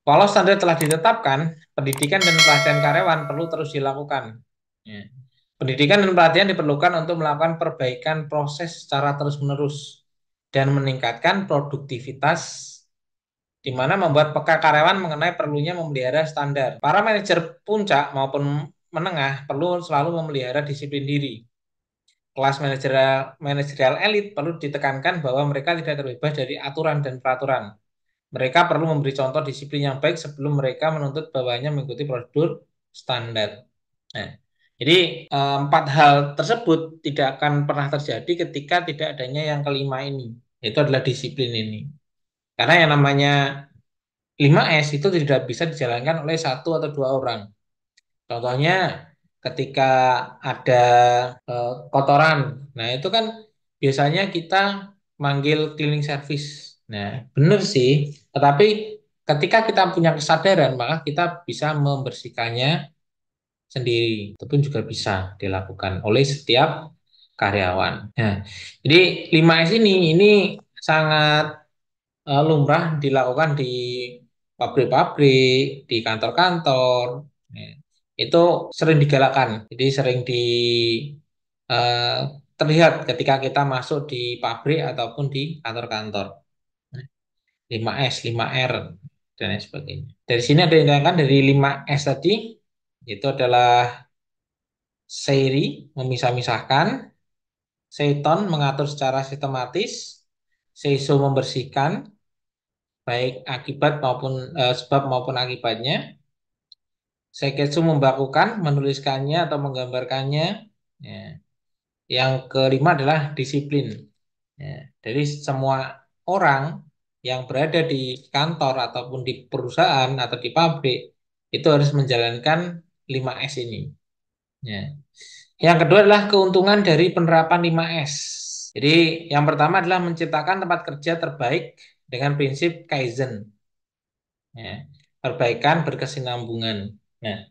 Walau standar telah ditetapkan, pendidikan dan pelatihan karyawan perlu terus dilakukan. Ya. Pendidikan dan pelatihan diperlukan untuk melakukan perbaikan proses secara terus-menerus dan meningkatkan produktivitas, di mana membuat peka karyawan mengenai perlunya memelihara standar. Para manajer puncak maupun menengah perlu selalu memelihara disiplin diri. Kelas manajerial elit perlu ditekankan bahwa mereka tidak terbebas dari aturan dan peraturan. Mereka perlu memberi contoh disiplin yang baik sebelum mereka menuntut bawahannya mengikuti prosedur standar. Nah, jadi empat hal tersebut tidak akan pernah terjadi ketika tidak adanya yang kelima ini, yaitu adalah disiplin ini. Karena yang namanya 5S itu tidak bisa dijalankan oleh satu atau dua orang. Contohnya ketika ada kotoran, nah itu kan biasanya kita manggil cleaning service. Nah, benar sih, tetapi ketika kita punya kesadaran, maka kita bisa membersihkannya sendiri. Itu pun juga bisa dilakukan oleh setiap karyawan. Nah, jadi 5S ini sangat lumrah dilakukan di pabrik-pabrik, di kantor-kantor. Ya, itu sering digalakkan. Jadi sering eh, terlihat ketika kita masuk di pabrik ataupun di kantor-kantor. 5S, 5R, dan lain sebagainya. Dari sini ada yang dikatakan dari 5S tadi, itu adalah Seiri, memisah-misahkan, Seiton, mengatur secara sistematis, Seiso, membersihkan, baik akibat maupun sebab maupun akibatnya. Seiketsu, membakukan, menuliskannya atau menggambarkannya. Ya. Yang kelima adalah disiplin. Ya. Jadi semua orang yang berada di kantor ataupun di perusahaan atau di pabrik itu harus menjalankan 5S ini. Ya. Yang kedua adalah keuntungan dari penerapan 5S. Jadi yang pertama adalah menciptakan tempat kerja terbaik dengan prinsip Kaizen. Ya. Perbaikan berkesinambungan. Nah,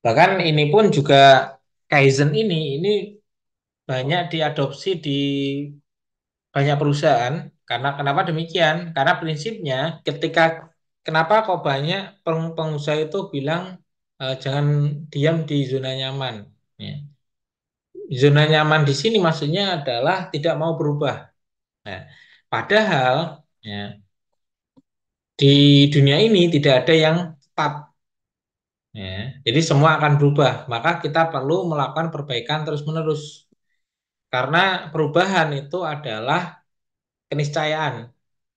bahkan ini pun juga Kaizen ini banyak diadopsi di banyak perusahaan. Karena kenapa demikian? Karena prinsipnya ketika kenapa kok banyak pengusaha itu bilang jangan diam di zona nyaman. Ya. Zona nyaman di sini maksudnya adalah tidak mau berubah. Nah, padahal ya, di dunia ini tidak ada yang tetap. Ya. Jadi semua akan berubah. Maka kita perlu melakukan perbaikan terus-menerus. Karena perubahan itu adalah keniscayaan.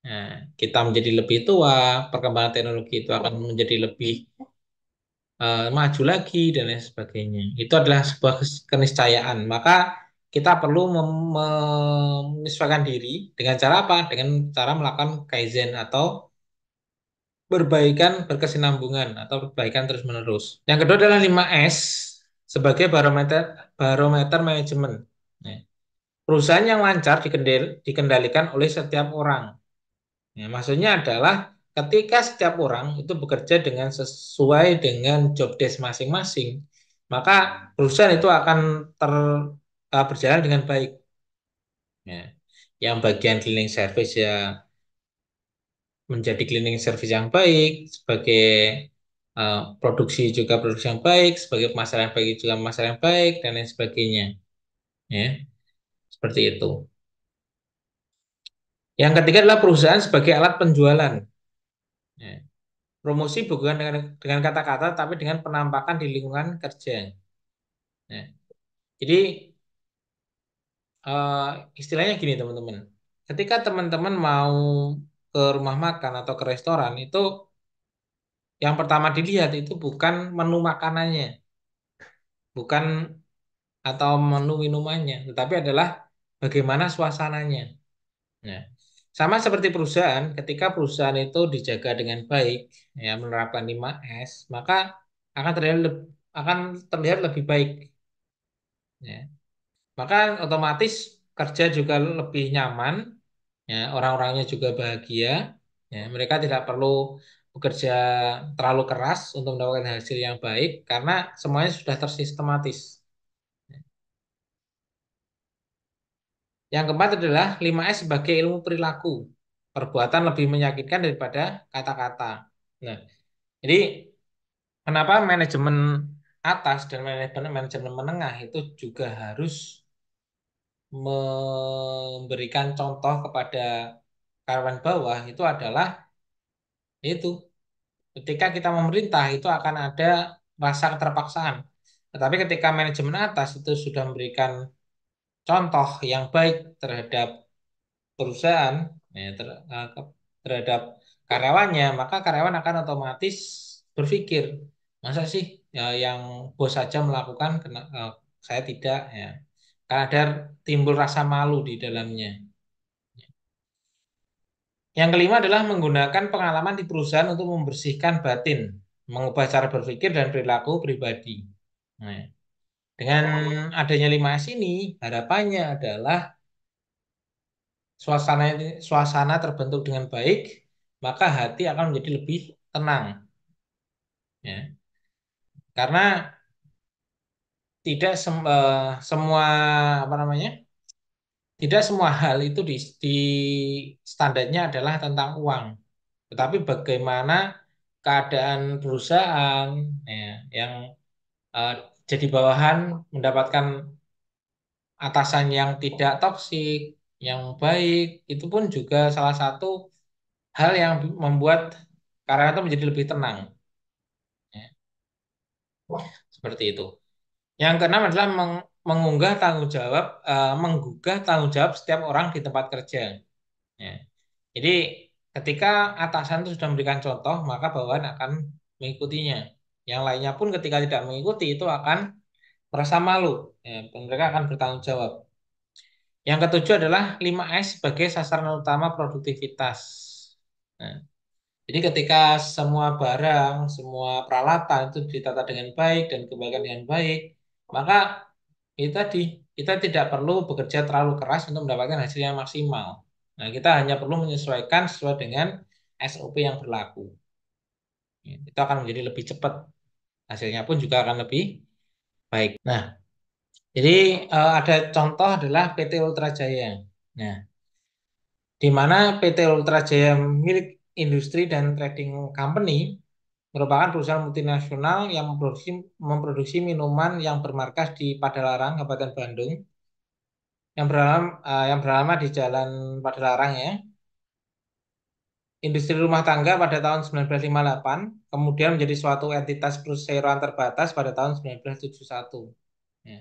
Nah, kita menjadi lebih tua, perkembangan teknologi itu akan menjadi lebih maju lagi dan lain sebagainya. Itu adalah sebuah keniscayaan. Maka kita perlu menyesuaikan diri dengan cara apa? Dengan cara melakukan kaizen atau perbaikan berkesinambungan atau perbaikan terus-menerus. Yang kedua adalah 5S sebagai barometer barometer manajemen. Nah, perusahaan yang lancar dikendalikan oleh setiap orang. Ya, maksudnya adalah ketika setiap orang itu bekerja dengan sesuai dengan job desk masing-masing, maka perusahaan itu akan berjalan dengan baik. Ya. Yang bagian cleaning service ya menjadi cleaning service yang baik, sebagai produksi juga produksi yang baik, sebagai pemasaran yang baik juga pemasaran yang baik, dan lain sebagainya. Ya, seperti itu. Yang ketiga adalah perusahaan sebagai alat penjualan. Ya. Promosi bukan dengan kata-kata, tapi dengan penampakan di lingkungan kerja. Nah, jadi eh, istilahnya gini teman-teman. Ketika teman-teman mau ke rumah makan atau ke restoran, itu yang pertama dilihat itu bukan menu makanannya, bukan atau menu minumannya, tetapi adalah bagaimana suasananya. Nah, sama seperti perusahaan, ketika perusahaan itu dijaga dengan baik, ya menerapkan 5S, maka akan terlihat akan terlihat lebih baik. Ya. Maka otomatis kerja juga lebih nyaman, ya, orang-orangnya juga bahagia, ya, mereka tidak perlu bekerja terlalu keras untuk mendapatkan hasil yang baik karena semuanya sudah tersistematis. Yang keempat adalah 5S sebagai ilmu perilaku. Perbuatan lebih menyakitkan daripada kata-kata. Nah, Jadi kenapa manajemen atas dan manajemen manajemen menengah itu juga harus memberikan contoh kepada karyawan bawah itu adalah itu ketika kita memerintah itu akan ada rasa keterpaksaan. Tetapi ketika manajemen atas itu sudah memberikan contoh yang baik terhadap perusahaan, ya, terhadap karyawannya, maka karyawan akan otomatis berpikir, masa sih ya, yang bos saja melakukan, saya tidak, ya. Karena ada timbul rasa malu di dalamnya. Yang kelima adalah menggunakan pengalaman di perusahaan untuk membersihkan batin, mengubah cara berpikir dan perilaku pribadi. Nah, dengan adanya 5S ini, harapannya adalah suasana suasana terbentuk dengan baik, maka hati akan menjadi lebih tenang. Ya. Karena tidak semua apa namanya, tidak semua hal itu di standarnya adalah tentang uang, tetapi bagaimana keadaan perusahaan, ya, yang eh, jadi bawahan mendapatkan atasan yang tidak toksik, yang baik, itu pun juga salah satu hal yang membuat karyawan itu menjadi lebih tenang. Ya, seperti itu. Yang keenam adalah mengunggah tanggung jawab, menggugah tanggung jawab setiap orang di tempat kerja. Ya. Jadi ketika atasan itu sudah memberikan contoh, maka bawahan akan mengikutinya. Yang lainnya pun ketika tidak mengikuti itu akan merasa malu. Ya, dan mereka akan bertanggung jawab. Yang ketujuh adalah 5S sebagai sasaran utama produktivitas. Nah, jadi ketika semua barang, semua peralatan itu ditata dengan baik dan dikembalikan dengan baik, maka itu tadi kita tidak perlu bekerja terlalu keras untuk mendapatkan hasil yang maksimal. Nah, kita hanya perlu menyesuaikan sesuai dengan SOP yang berlaku. Ya, itu akan menjadi lebih cepat, hasilnya pun juga akan lebih baik. Nah, jadi ada contoh adalah PT Ultra Jaya. Nah, di mana PT Ultra Jaya milik Industri dan Trading Company merupakan perusahaan multinasional yang memproduksi minuman yang bermarkas di Padalarang, Kabupaten Bandung, yang beralama di Jalan Padalarang, ya. Industri rumah tangga pada tahun 1958, kemudian menjadi suatu entitas perseroan terbatas pada tahun 1971. Ya.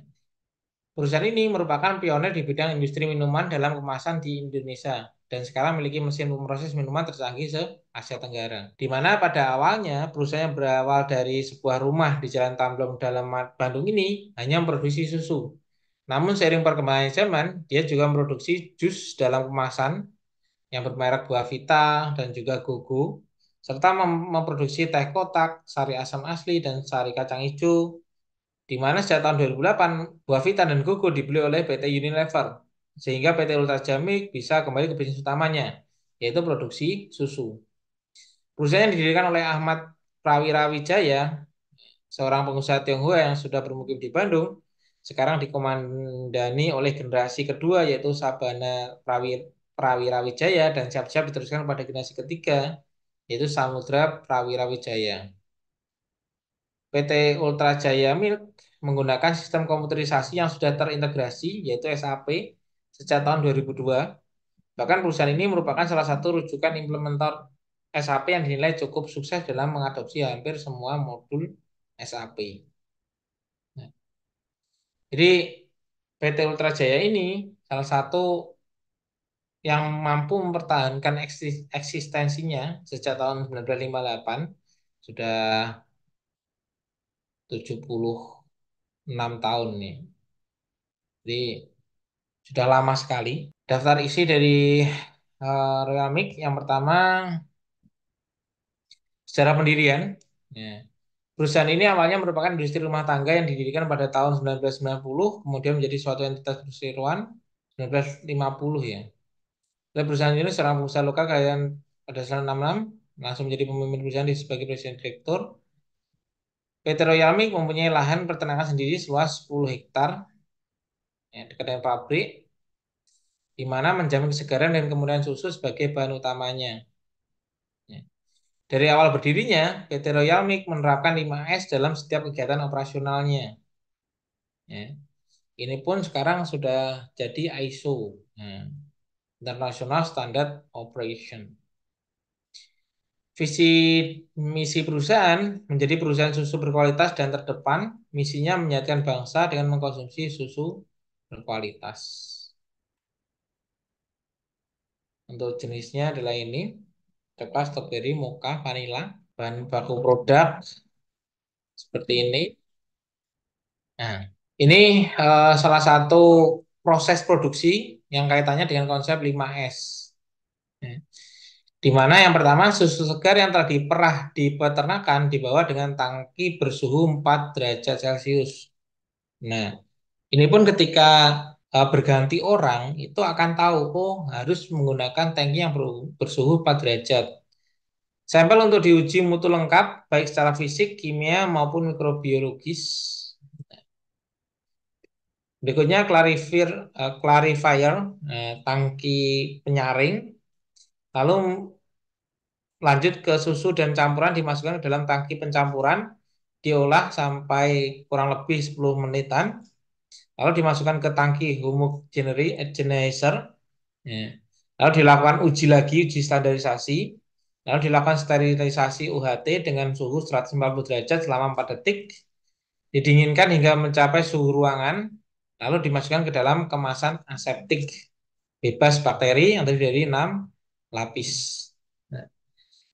Perusahaan ini merupakan pionir di bidang industri minuman dalam kemasan di Indonesia dan sekarang memiliki mesin pemroses minuman tercanggih se-Asia Tenggara. Di mana pada awalnya perusahaan yang berawal dari sebuah rumah di Jalan Tamblong dalam Bandung ini hanya memproduksi susu. Namun seiring perkembangan zaman, dia juga memproduksi jus dalam kemasan yang bermerek Buah Vita dan juga Gogo, serta memproduksi teh kotak, sari asam asli, dan sari kacang hijau, di mana sejak tahun 2008, Buah Vita dan Gogo dibeli oleh PT Unilever, sehingga PT Ultra Jamik bisa kembali ke bisnis utamanya, yaitu produksi susu. Perusahaan yang didirikan oleh Ahmad Prawira Wijaya, seorang pengusaha Tionghoa yang sudah bermukim di Bandung, sekarang dikomandani oleh generasi kedua yaitu Prawira Wijaya dan siap-siap diteruskan pada generasi ketiga yaitu Samudra Prawira Wijaya. PT Ultra Jaya Milk menggunakan sistem komputerisasi yang sudah terintegrasi yaitu SAP sejak tahun 2002. Bahkan perusahaan ini merupakan salah satu rujukan implementer SAP yang dinilai cukup sukses dalam mengadopsi hampir semua modul SAP. Jadi PT Ultra Jaya ini salah satu yang mampu mempertahankan eksistensinya sejak tahun 1958, sudah 76 tahun nih. Jadi sudah lama sekali. Daftar isi dari Royal Milk yang pertama secara pendirian. Ya. Perusahaan ini awalnya merupakan industri rumah tangga yang didirikan pada tahun 1990, kemudian menjadi suatu entitas perseroan 1950, ya. Dan perusahaan ini seorang pengusaha lokal kalian pada tahun 66 langsung menjadi pemimpin perusahaan sebagai presiden direktur. PT Royal Milk mempunyai lahan peternakan sendiri seluas 10 hektar, ya, dekat dengan pabrik, di mana menjamin kesegaran dan kemudahan susu sebagai bahan utamanya. Ya. Dari awal berdirinya, PT Royal Milk menerapkan 5S dalam setiap kegiatan operasionalnya. Ya. Ini pun sekarang sudah jadi ISO, ya, International Standard Operation. Visi misi perusahaan menjadi perusahaan susu berkualitas dan terdepan. Misinya menyajikan bangsa dengan mengkonsumsi susu berkualitas. Untuk jenisnya adalah ini, coklat, stroberi, mocha, vanilla. Bahan baku produk seperti ini. Nah, ini salah satu proses produksi yang kaitannya dengan konsep 5S. Ya. Di mana yang pertama susu segar yang telah diperah di peternakan dibawa dengan tangki bersuhu 4 derajat Celcius. Nah, ini pun ketika berganti orang itu akan tahu, oh harus menggunakan tangki yang bersuhu 4 derajat. Sampel untuk diuji mutu lengkap, baik secara fisik, kimia, maupun mikrobiologis. Berikutnya clarifier, tangki penyaring. Lalu lanjut ke susu dan campuran dimasukkan ke dalam tangki pencampuran, diolah sampai kurang lebih 10 menitan. Lalu dimasukkan ke tangki homogenizer. Ya. Lalu dilakukan uji lagi, uji standarisasi. Lalu dilakukan sterilisasi UHT dengan suhu 140 derajat selama 4 detik. Didinginkan hingga mencapai suhu ruangan. Lalu dimasukkan ke dalam kemasan aseptik bebas bakteri yang terdiri dari 6 lapis. Nah,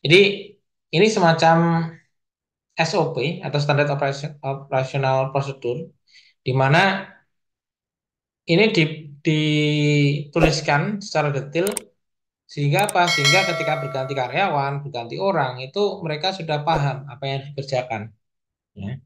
jadi ini semacam SOP atau standar operasional prosedur di mana ini dituliskan secara detail sehingga apa? Sehingga ketika berganti karyawan, berganti orang itu mereka sudah paham apa yang dikerjakan. Ya.